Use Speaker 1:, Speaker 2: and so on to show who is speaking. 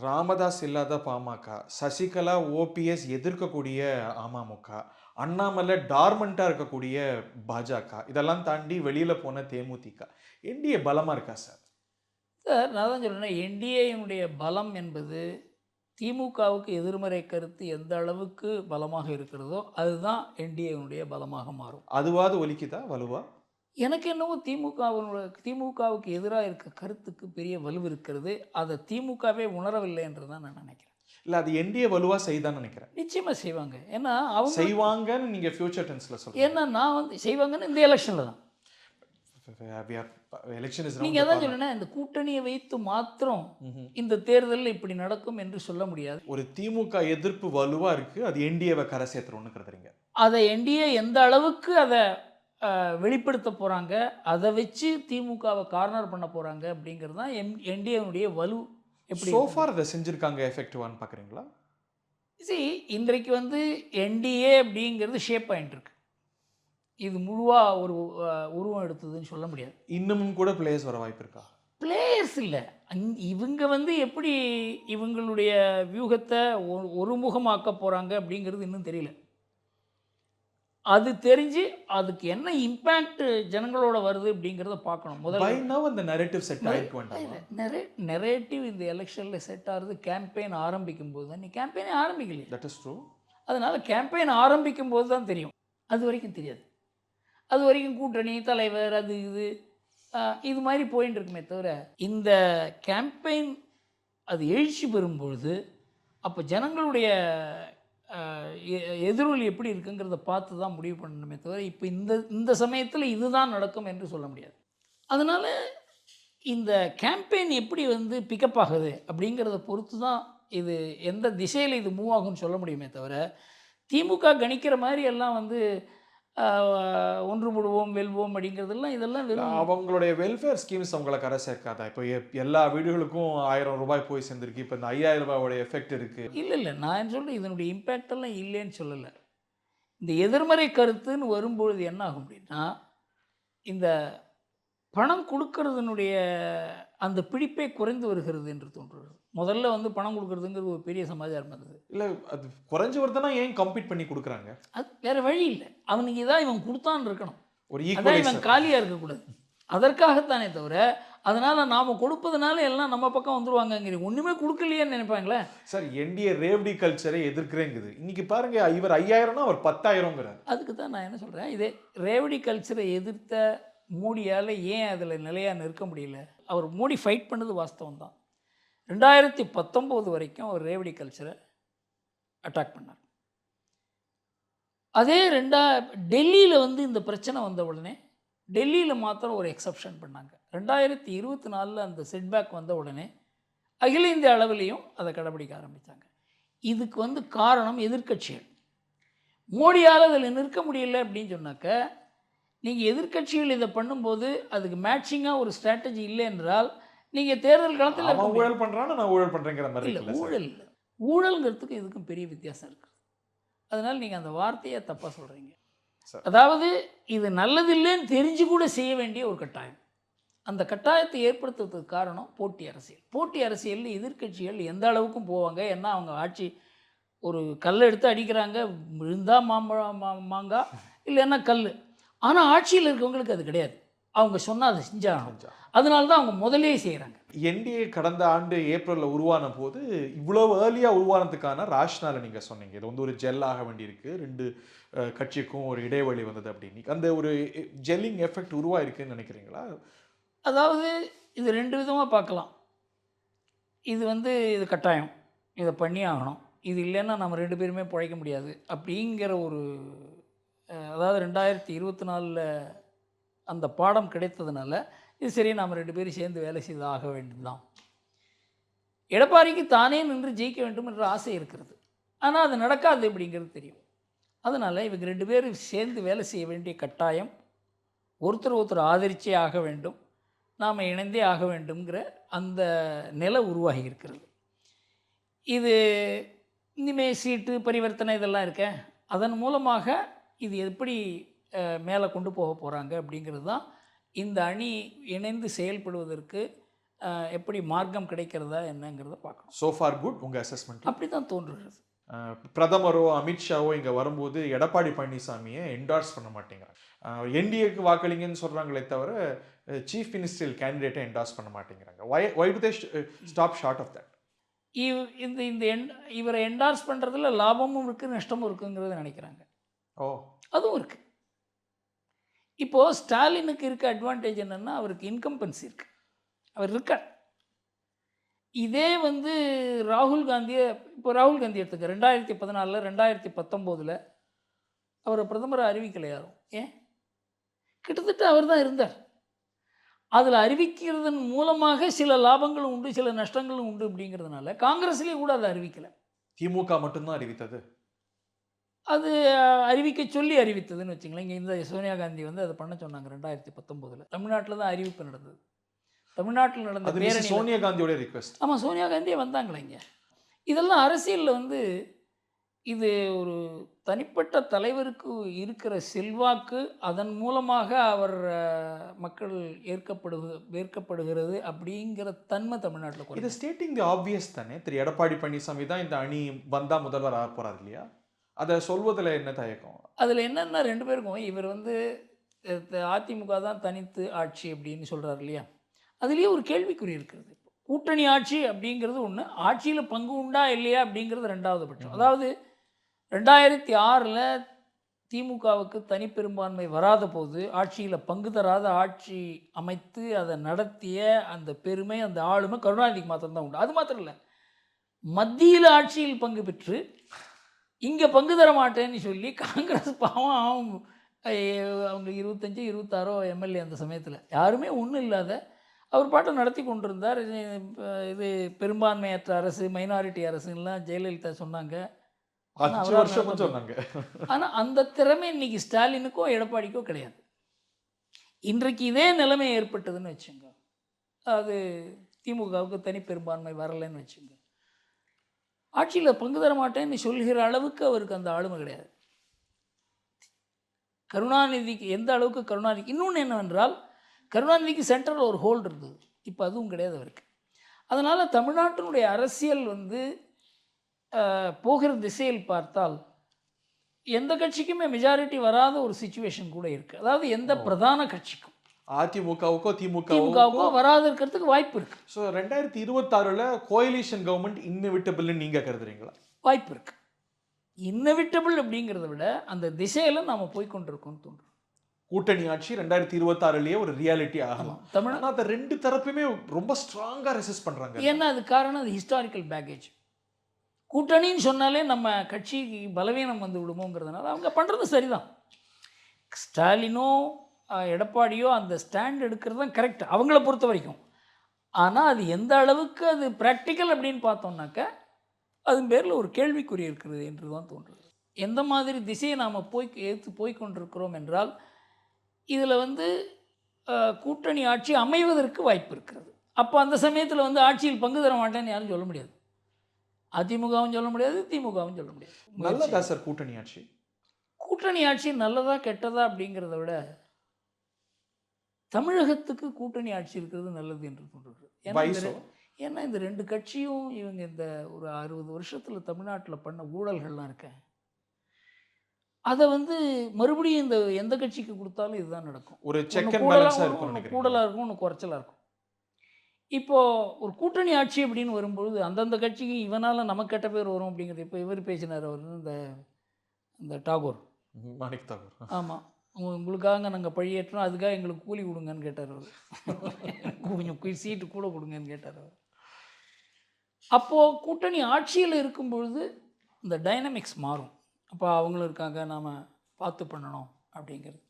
Speaker 1: ராமதாஸ் இல்லாத பாமக, சசிகலா, ஓபிஎஸ் எதிர்க்கக்கூடிய அமமுக, அண்ணாமலை டார்மண்டா இருக்கக்கூடிய பாஜக, இதெல்லாம் தாண்டி வெளியில போன தேமுதிக. என்டிஏ பலமா இருக்கா சார்?
Speaker 2: சார் நான் தான் சொல்றேனே, என்டிஏயினுடைய பலம் என்பது திமுகவுக்கு எதிர்மறை கருத்து எந்த அளவுக்கு பலமாக இருக்கிறதோ, அதுதான் என்டிஏவினுடைய பலமாக மாறும்.
Speaker 1: அதுவாது ஒலிக்குதா வலுவா?
Speaker 2: எனக்கு என்னவோ திமுகவுக்கு எதிரா இருக்க கருத்துக்கு பெரிய வலு இருக்கிறது. அத திமுகவே உணரவில்லை என்று தான் நான் நினைக்கிறேன்.
Speaker 1: இல்ல அது என்டிஏ வலுவா செய்தான்னு நினைக்கிறேன்.
Speaker 2: நிச்சயமா செய்வாங்க. ஏன்னா அவங்க
Speaker 1: செய்வாங்கன்னு நீங்க ஃபியூச்சர் டென்ஸ்ல சொல்றீங்க.
Speaker 2: ஏன்னா நான் வந்து செய்வாங்கன்னு இந்த எலெக்ஷன்ல தான்.
Speaker 1: எலெக்ஷன் இஸ்
Speaker 2: நீங்க
Speaker 1: ரவுண்ட் தி
Speaker 2: அதான்
Speaker 1: கார்னர்.
Speaker 2: சொன்னேனே, இந்த கூட்டணியை வைத்து மாத்திரம் இந்த தேர்தலில் இப்படி நடக்கும் என்று சொல்ல முடியாது.
Speaker 1: ஒரு திமுக எதிர்ப்பு வலுவா இருக்கு. அது என்டிஏவை கரை சேர்த்துரும்னு கருதுறீங்க.
Speaker 2: அதை என்டிஏ எந்த அளவுக்கு அதை வெளிப்படுத்த போகிறாங்க, அதை வச்சு திமுகவை கார்னர் பண்ண போகிறாங்க அப்படிங்கிறது தான் என்டிஏனுடைய வலு எப்படி
Speaker 1: சோ ஃபார் அதை செஞ்சிருக்காங்க எஃபெக்டிவான்னு பார்க்குறீங்களா?
Speaker 2: இன்றைக்கு வந்து என்டிஏ அப்படிங்கிறது ஷேப் ஆயிட்டு இருக்கு. இது முழுவாக ஒரு உருவம் எடுத்ததுன்னு சொல்ல முடியாது.
Speaker 1: இன்னமும் கூட பிளேயர்ஸ் வர வாய்ப்பு இருக்கா?
Speaker 2: பிளேயர்ஸ் இல்லை, இவங்க வந்து எப்படி இவங்களுடைய வியூகத்தை ஒருமுகமாக்க போகிறாங்க அப்படிங்கிறது இன்னும் தெரியல. அது தெரிஞ்சு அதுக்கு என்ன இம்பேக்ட் ஜனங்களோட வருது அப்படிங்கிறத பார்க்கணும்.
Speaker 1: பை நவ் அந்த நரேட்டிவ் செட் ஆயிருக்கு வேண்டாமா?
Speaker 2: நெரேட்டிவ் இந்த எலெக்ஷனில் செட் ஆகிறது கேம்பெயின் ஆரம்பிக்கும் போது தான். நீ கேம்பெயினே ஆரம்பிக்கலையே.
Speaker 1: That is true.
Speaker 2: அதனால் கேம்பெயின் ஆரம்பிக்கும் போது தான் தெரியும். அது வரைக்கும் தெரியாது. அது வரைக்கும் கூட்டணி தலைவர் அது இது மாதிரி போயின்னு இருக்குமே தவிர, இந்த கேம்பெயின் அது எழுச்சி பெறும்பொழுது அப்போ ஜனங்களுடைய எதிரொலி எப்படி இருக்குங்கிறத பார்த்து தான் முடிவு பண்ணணுமே தவிர, இப்போ இந்த சமயத்தில் இதுதான் நடக்கும் என்று சொல்ல முடியாது. அதனால் இந்த கேம்பெயின் எப்படி வந்து பிக்கப் ஆகுது அப்படிங்கிறத பொறுத்து தான் இது எந்த திசையில் இது மூவ் ஆகும்னு சொல்ல முடியுமே தவிர, திமுக கணிக்கிற மாதிரி எல்லாம் வந்து ஒன்றுபடுவோம் வெல்வோம் அப்படிங்கிறதெல்லாம் இதெல்லாம்
Speaker 1: அவங்களுடைய வெல்ஃபேர் ஸ்கீம்ஸ் அவங்கள கரை சேர்க்காதா? இப்போ எல்லா வீடுகளுக்கும் 1000 ரூபாய் போய் சேர்ந்துருக்கு. இப்போ இந்த 5000 ரூபாயோட எஃபெக்ட் இருக்கு.
Speaker 2: இல்லை நான் என்ன சொல்கிறேன், இதனுடைய இம்பேக்ட் எல்லாம் இல்லைன்னு சொல்லலை. இந்த எதிர்மறை கருத்துன்னு வரும்பொழுது என்ன ஆகும் அப்படின்னா, இந்த பணம் கொடுக்கறதுனுடைய அந்த பிடிப்பே குறைந்து வருகிறது என்று தோன்றுகிறது. முதல்ல வந்து பணம் கொடுக்கறதுங்கிறது ஒரு பெரிய சமாச்சாரம் இருந்தது.
Speaker 1: இல்லை அது குறைஞ்சி வருதுன்னா ஏன் கம்பீட் பண்ணி கொடுக்குறாங்க?
Speaker 2: அது வேறு வழி இல்லை. அவனுக்கு இதான் இவன் கொடுத்தான்னு இருக்கணும்.
Speaker 1: ஒரு
Speaker 2: அதான்
Speaker 1: ஈக்குவலைசர்.
Speaker 2: இவன் காலியாக இருக்கக்கூடாது. அதற்காகத்தானே தவிர, அதனால் நாம் கொடுப்பதுனால எல்லாம் நம்ம பக்கம் வந்துருவாங்கங்கிறீங்க. ஒன்றுமே கொடுக்கலையேன்னு நினைப்பாங்களே.
Speaker 1: சார் என்டிஏ ரேவடி கல்ச்சரை எதிர்க்கிறேங்குது. இன்னைக்கு பாருங்க, இவர் 5000னா அவர் 10,000ங்கிறார்.
Speaker 2: அதுக்கு தான் நான் என்ன சொல்கிறேன், இதே ரேவடி கல்ச்சரை எதிர்த்த மோடியால் ஏன் அதில் நிலையாக நிற்க முடியல? அவர் மோடி ஃபைட் பண்ணது வாஸ்தவம் தான். 2019 வரைக்கும் அவர் ரேவடி கல்ச்சரை அட்டாக் பண்ணார். அதே டெல்லியில் வந்து இந்த பிரச்சனை வந்த உடனே டெல்லியில் மாத்திரம் ஒரு எக்ஸப்ஷன் பண்ணாங்க. 2024 அந்த செட்பேக் வந்த உடனே அகில இந்திய அளவிலையும் அதை கடைபிடிக்க ஆரம்பித்தாங்க. இதுக்கு வந்து காரணம் எதிர்க்கட்சிகள். மோடியால் அதில் நிற்க முடியல அப்படின்னு சொன்னாக்க, நீங்கள் எதிர்க்கட்சிகள் இதை பண்ணும்போது அதுக்கு மேட்சிங்காக ஒரு ஸ்ட்ராட்டஜி இல்லை என்றால், நீங்கள் தேர்தல் காலத்தில்
Speaker 1: அவன் ஊழல் பண்ணுறான்னு நான் ஊழல் பண்ணுறேங்கிற மாதிரி
Speaker 2: இல்லை.
Speaker 1: இருக்குல்ல சார்?
Speaker 2: ஊழல் இல்லை, ஊழல்ங்கிறதுக்கு இதுக்கும் பெரிய வித்தியாசம் இருக்குது. அதனால் நீங்கள் அந்த வார்த்தையை தப்பாக சொல்கிறீங்க. அதாவது இது நல்லதில்லைன்னு தெரிஞ்சு கூட செய்ய வேண்டிய ஒரு கட்டாயம். அந்த கட்டாயத்தை ஏற்படுத்துறதுக்கு காரணம் போட்டி அரசியல். போட்டி அரசியலில் எதிர்க்கட்சிகள் எந்த அளவுக்கும் போவாங்க. ஏன்னா அவங்க ஆட்சி ஒரு கல் எடுத்து அடிக்கிறாங்க, விழுந்தால் மாங்காய் இல்லைன்னா கல். ஆனால் ஆட்சியில் இருக்கவங்களுக்கு அது கிடையாது. அவங்க சொன்னால் அதை செஞ்சாங்க. அதனால தான் அவங்க முதலே செய்கிறாங்க.
Speaker 1: என்டிஏ கடந்த ஆண்டு ஏப்ரலில் உருவான போது இவ்வளோ ஏர்லியாக உருவானதுக்கான ராஷ்னால நீங்கள் சொன்னீங்க. இது வந்து ஒரு ஜெல் ஆக வேண்டியிருக்கு, 2 கட்சிக்கும் ஒரு இடைவெளி வந்தது அப்படின்னு. அந்த ஒரு ஜெல்லிங் எஃபெக்ட் உருவாயிருக்குன்னு நினைக்கிறீங்களா?
Speaker 2: அதாவது இது 2 விதமாக பார்க்கலாம். இது கட்டாயம், இதை பண்ணி ஆகணும், இது இல்லைன்னா நம்ம 2 பேருமே பிழைக்க முடியாது அப்படிங்கிற ஒரு அதாவது 2024 அந்த பாடம் கிடைத்ததுனால இது சரி, நாம் 2 பேரும் சேர்ந்து வேலை செய்து ஆக வேண்டியதுதான். எடப்பாடிக்கு தானே நின்று ஜெயிக்க வேண்டும் என்ற ஆசை இருக்கிறது. ஆனால் அது நடக்காது அப்படிங்கிறது தெரியும். அதனால் இவங்க 2 பேரும் சேர்ந்து வேலை செய்ய வேண்டிய கட்டாயம், ஒருத்தர் ஆதரிச்சே ஆக வேண்டும், நாம் இணைந்தே ஆக வேண்டும்ங்கிற அந்த நிலை உருவாகி இருக்கிறது. இது இனிமேல் சீட்டு பரிவர்த்தனை இதெல்லாம் இருக்க, அதன் மூலமாக இது எப்படி மேலே கொண்டு போக போகிறாங்க அப்படிங்கிறது தான் இந்த அணி இணைந்து செயல்படுவதற்கு எப்படி மார்க்கம் கிடைக்கிறதா என்னங்கிறத பார்க்கணும்.
Speaker 1: சோ ஃபார் குட் உங்க அசஸ்மெண்ட்.
Speaker 2: அப்படி தான் தோன்றுகிறது.
Speaker 1: பிரதமரோ அமித்ஷாவோ இங்க வரும்போது எடப்பாடி பழனிசாமியை என்டார்ஸ் பண்ண மாட்டேங்கிறாங்க. என்டிஏக்கு வாக்களிங்கன்னு சொல்றாங்களே தவிர சீஃப் மினிஸ்டர் கேண்டிடேட்டை என்டார்ஸ் பண்ண மாட்டேங்கிறாங்க. Why do they stop short of that?
Speaker 2: இந்த இந்த இவரை என்டார்ஸ் பண்ணுறதுல லாபமும் இருக்குது நஷ்டமும் இருக்குங்கிறத நினைக்கிறாங்க.
Speaker 1: ஓ,
Speaker 2: அதுவும் இருக்குது. இப்போது ஸ்டாலினுக்கு இருக்க அட்வான்டேஜ் என்னென்னா அவருக்கு இன்கம்பன்சி இருக்குது, அவர் இருக்கார். இதே வந்து ராகுல் காந்தியை இப்போ ராகுல் காந்தி எடுத்துக்க 2014 2019 அவரை பிரதமரை அறிவிக்கலை யாரும். ஏன்? கிட்டத்தட்ட அவர் தான் இருந்தார். அதில் அறிவிக்கிறதன் மூலமாக சில லாபங்களும் உண்டு சில நஷ்டங்களும் உண்டு அப்படிங்கிறதுனால காங்கிரஸ்லேயே கூட அதை அறிவிக்கலை.
Speaker 1: திமுக மட்டும்தான் அறிவித்தது.
Speaker 2: அது அறிவிக்க சொல்லி அறிவித்ததுன்னு வச்சுங்களேன். இங்கே இந்த சோனியா காந்தி வந்து அதை பண்ண சொன்னாங்க 2019. தமிழ்நாட்டில் தான் அறிவிப்பு நடந்தது. தமிழ்நாட்டில் நடந்த பேரணி
Speaker 1: சோனியா காந்தியோட ரிக்வெஸ்ட்.
Speaker 2: ஆமாம், சோனியா காந்தியே வந்தாங்களே இங்கே. இதெல்லாம் அரசியலில் வந்து இது ஒரு தனிப்பட்ட தலைவருக்கு இருக்கிற செல்வாக்கு, அதன் மூலமாக அவர் மக்கள் ஏற்கப்படுகிறது அப்படிங்கிற தன்மை தமிழ்நாட்டில்.
Speaker 1: இது ஸ்டேட்டிங் தி ஆப்வியஸ் தானே. திரு எடப்பாடி பழனிசாமி தான் இந்த அணி வந்தால் முதல்வர் ஆக போகிறார் இல்லையா? அதை சொல்வதில் என்ன தயக்கம்?
Speaker 2: அதில் என்னென்னா 2 பேருக்கும் இவர் வந்து அதிமுக தான் தனித்து ஆட்சி அப்படின்னு சொல்கிறார் இல்லையா, அதுலேயே ஒரு கேள்விக்குறி இருக்கிறது. கூட்டணி ஆட்சி அப்படிங்கிறது ஒன்று, ஆட்சியில் பங்கு உண்டா இல்லையா அப்படிங்கிறது 2வது பட்சம். அதாவது 2006 திமுகவுக்கு தனிப்பெரும்பான்மை வராத போது ஆட்சியில் பங்கு தராத ஆட்சி அமைத்து அதை நடத்திய அந்த பெருமை அந்த ஆளுமை கருணாநிதிக்கு மாத்திரம்தான் உண்டு. அது மாத்திரம் இல்லை, மத்தியில் ஆட்சியில் பங்கு பெற்று இங்கே பங்கு தர மாட்டேன்னு சொல்லி காங்கிரஸ் பாவம் அவங்க 25-26 எம்எல்ஏ அந்த சமயத்தில் யாருமே ஒன்றும் இல்லாத அவர் பாட்டை நடத்தி கொண்டிருந்தார். இது பெரும்பான்மையற்ற அரசு, மைனாரிட்டி அரசுலாம் ஜெயலலிதா சொன்னாங்க. ஆனால் அந்த திறமை இன்னைக்கு ஸ்டாலினுக்கோ எடப்பாடிக்கோ கிடையாது. இன்றைக்கு இதே நிலைமை ஏற்பட்டதுன்னு வச்சுங்க, அது திமுகவுக்கு தனி பெரும்பான்மை வரலைன்னு வச்சுங்க, ஆட்சியில் பங்கு தர மாட்டேன்னு சொல்கிற அளவுக்கு அவருக்கு அந்த ஆளுமை கிடையாது. கருணாநிதிக்கு எந்த அளவுக்கு கருணாநிதி, இன்னொன்று என்னவென்றால் கருணாநிதிக்கு சென்ட்ரல் ஒரு ஹோல்டு இருந்தது, இப்போ அதுவும் கிடையாது அவருக்கு. அதனால் தமிழ்நாட்டினுடைய அரசியல் வந்து போகிற திசையில் பார்த்தால் எந்த கட்சிக்குமே மெஜாரிட்டி வராத ஒரு சிச்சுவேஷன் கூட இருக்குது. அதாவது எந்த பிரதான கட்சிக்கும்
Speaker 1: அதிமுகவுக்கோ
Speaker 2: திமுகவுக்கோ வராது இருக்கிறதுக்கு வாய்ப்பு இருக்குது.
Speaker 1: ஸோ 2026 கோயலிஷன் கவர்மெண்ட் இன்னவிட்டபிள்னு நீங்கள் கருதுறீங்களா?
Speaker 2: வாய்ப்பு இருக்குது. இன்னவிட்டபிள் அப்படிங்கிறத விட அந்த திசையில் நாம் போய்கொண்டிருக்கோம்னு தோன்றும்.
Speaker 1: கூட்டணி ஆட்சி 2026 ஒரு ரியாலிட்டி ஆகலாம்.
Speaker 2: தமிழ்நாடு
Speaker 1: அந்த 2 தரப்புமே ரொம்ப ஸ்ட்ராங்காக ரெசிஸ்ட் பண்ணுறாங்க.
Speaker 2: ஏன்னா அது காரணம் அது ஹிஸ்டாரிக்கல் பேக்கேஜ். கூட்டணின்னு சொன்னாலே நம்ம கட்சிக்கு பலவீனம் வந்து விடுமோங்கிறதுனால அவங்க பண்ணுறது சரிதான். ஸ்டாலினோ எடப்பாடியோ அந்த ஸ்டாண்ட் எடுக்கிறது தான் கரெக்ட் அவங்கள பொறுத்த வரைக்கும். ஆனால் அது எந்த அளவுக்கு அது ப்ராக்டிக்கல் அப்படின்னு பார்த்தோம்னாக்க அதன் பேரில் ஒரு கேள்விக்குறி இருக்கிறது என்று தான் தோன்றுது. எந்த மாதிரி திசையை நாம் போய்கொண்டிருக்கிறோம் என்றால் இதில் வந்து கூட்டணி ஆட்சி அமைவதற்கு வாய்ப்பு இருக்கிறது. அப்போ அந்த சமயத்தில் வந்து ஆட்சியில் பங்கு தர மாட்டேன்னு யாரும் சொல்ல முடியாது. அதிமுகவும் சொல்ல முடியாது, திமுகவும் சொல்ல முடியாது.
Speaker 1: நல்லதா சார் கூட்டணி ஆட்சி? கூட்டணி
Speaker 2: ஆட்சி நல்லதா கெட்டதா அப்படிங்கிறத விட தமிழகத்துக்கு கூட்டணி ஆட்சி இருக்கிறது நல்லது என்று தோன்றுகிறது. ஏன்னா இந்த 2 கட்சியும் இவங்க இந்த ஒரு 60 வருஷத்தில் தமிழ்நாட்டில் பண்ண ஊழல்கள்லாம் இருக்க, அதை வந்து மறுபடியும் இந்த எந்த கட்சிக்கு கொடுத்தாலும் இதுதான் நடக்கும்.
Speaker 1: ஒரு செக் அண்ட் பேலன்ஸா இருக்கும்.
Speaker 2: கூடலாக இருக்கும், ஒன்று குறைச்சலாக இருக்கும். இப்போது ஒரு கூட்டணி ஆட்சி அப்படின்னு வரும்பொழுது அந்தந்த கட்சிக்கு இவனால் நமக்கு கெட்ட பேர் வரும் அப்படிங்கிறது. இப்போ இவர் பேசினார், அவர் இந்த டாகூர்,
Speaker 1: மாணிக் தாகூர்.
Speaker 2: ஆமாம், உங்களுக்காக நாங்கள் பழியேற்றோம், அதுக்காக எங்களுக்கு கூலி கொடுங்கன்னு கேட்டார் அவர். கொஞ்சம் சீட்டு கூட கொடுங்கன்னு கேட்டார் அவர். அப்போது கூட்டணி ஆட்சியில் இருக்கும்பொழுது இந்த டைனமிக்ஸ் மாறும். அப்போ அவங்களும் இருக்காங்க, நாம் பார்த்து பண்ணணும் அப்படிங்கிறது.